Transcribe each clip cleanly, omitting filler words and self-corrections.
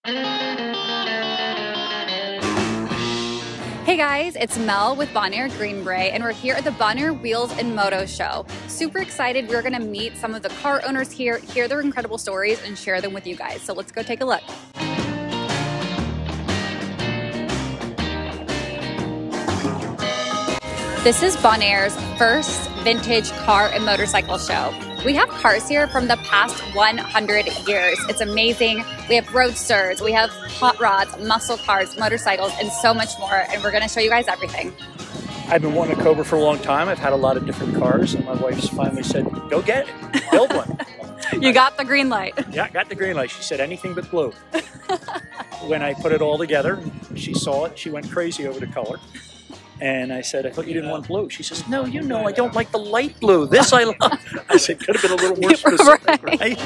Hey guys, it's Mel with Bonaire Greenbrae, and we're here at the Bonaire Wheels and Moto show. Super excited. We're gonna meet some of the car owners here, hear their incredible stories, and share them with you guys. So let's go take a look. This is Bonaire's first vintage car and motorcycle show. We have cars here from the past 100 years. It's amazing. We have roadsters, we have hot rods, muscle cars, motorcycles, and so much more. And we're gonna show you guys everything. I've been wanting a Cobra for a long time. I've had a lot of different cars, and my wife finally said, go get it, build one. You got the green light. Yeah, I got the green light. She said anything but blue. When I put it all together, she saw it, she went crazy over the color. And I said, I thought you didn't want blue. She says, no, you know, I don't like the light blue. This I love. I said, could have been a little more specific, right?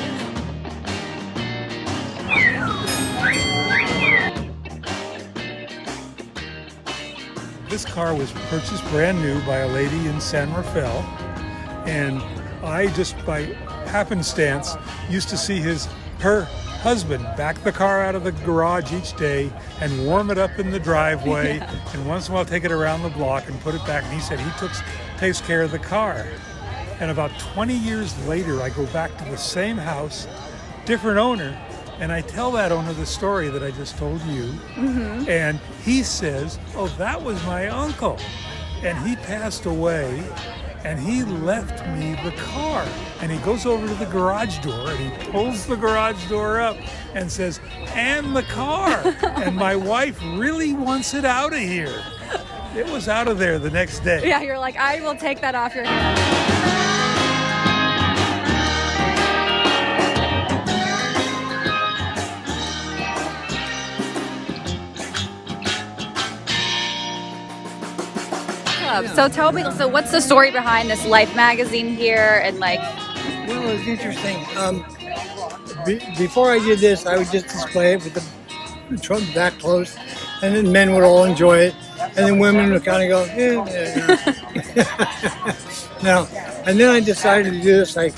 This car was purchased brand new by a lady in San Rafael. And I just by happenstance used to see her husband back the car out of the garage each day and warm it up in the driveway, and once in a while take it around the block and put it back. And he said he takes care of the car. And about 20 years later, I go back to the same house, different owner, and I tell that owner the story that I just told you. And he says, oh, that was my uncle, and he passed away and he left me the car. And he goes over to the garage door and he pulls the garage door up and says, and the car. And my wife really wants it out of here. It was out of there the next day. Yeah, you're like, I will take that off your hands. So tell me, so what's the story behind this Life magazine here, and like? Well, it's interesting. Before I did this, I would just display it with the trunk back closed, and then men would all enjoy it, and then women would kind of go, Now, and then I decided to do this. I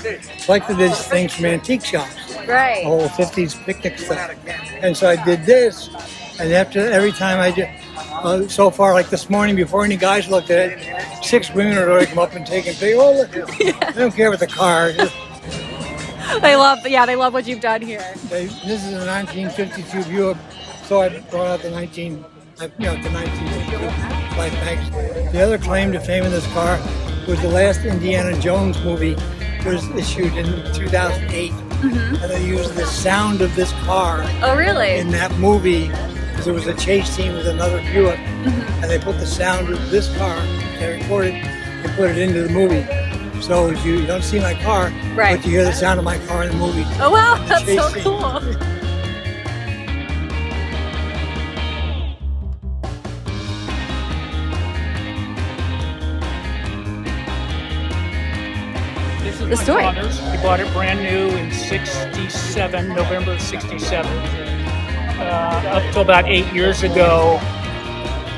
collected these things from antique shops, Right? the whole 50s picnic stuff, and so I did this, and every time I did. So far, like this morning, before any guys looked at it, 6 women had already come up and taken pictures. Oh, look, I don't care about the car. They love what you've done here. This is a 1952 Buick, so I brought out the 1952 Life magazine. The other claim to fame of this car was the last Indiana Jones movie was issued in 2008, and they used the sound of this car. Oh, really? In that movie. There was a chase scene with another Buick, and they put the sound of this car, they recorded, they put it into the movie. So you don't see my car, right, but you hear the sound of my car in the movie. Oh wow, that's so cool. This is the story. My father's. He bought it brand new in '67, November of '67. Up to about 8 years ago,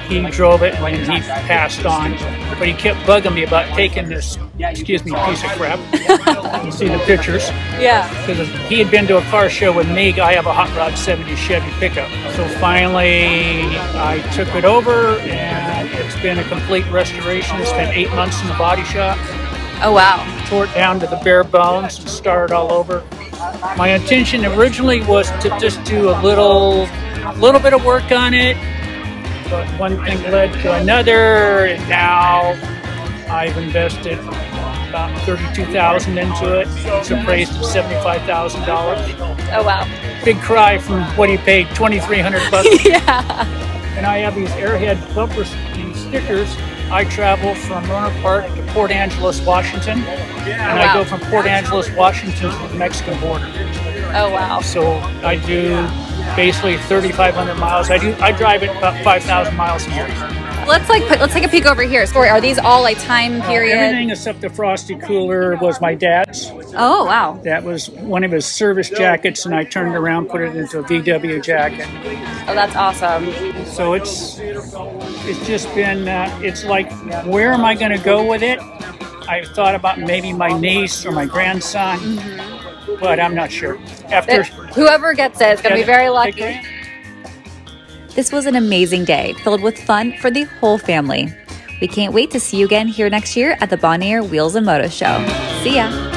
he drove it and he passed on. But he kept bugging me about taking this, excuse me, piece of crap. You see the pictures? Yeah. Because he had been to a car show with me. I have a Hot Rod 70 Chevy pickup. So finally, I took it over, and it's been a complete restoration. Spent 8 months in the body shop. Oh wow. Tore it down to the bare bones and started all over. My intention originally was to just do a little bit of work on it, but one thing led to another, and now I've invested about $32,000 into it. It's appraised at $75,000. Oh wow. Big cry from what he paid, $2,300. Yeah. And I have these airhead bumpers, these stickers. I travel from Roanoke Park to Port Angeles, Washington, and I go from Port Angeles, Washington to the Mexican border. Oh wow. So I do basically 3,500 miles. I drive it about 5,000 miles a year. Let's take a peek over here. Story, are these all like time period? Everything except the Frosty cooler was my dad's. Oh wow. That was one of his service jackets, and I turned it around, put it into a VW jacket. Oh, that's awesome. So it's just been, it's like, where am I going to go with it? I've thought about maybe my niece or my grandson, but I'm not sure. After whoever gets it is going to be very lucky. This was an amazing day filled with fun for the whole family. We can't wait to see you again here next year at the Bon Air Wheels and Moto Show. See ya!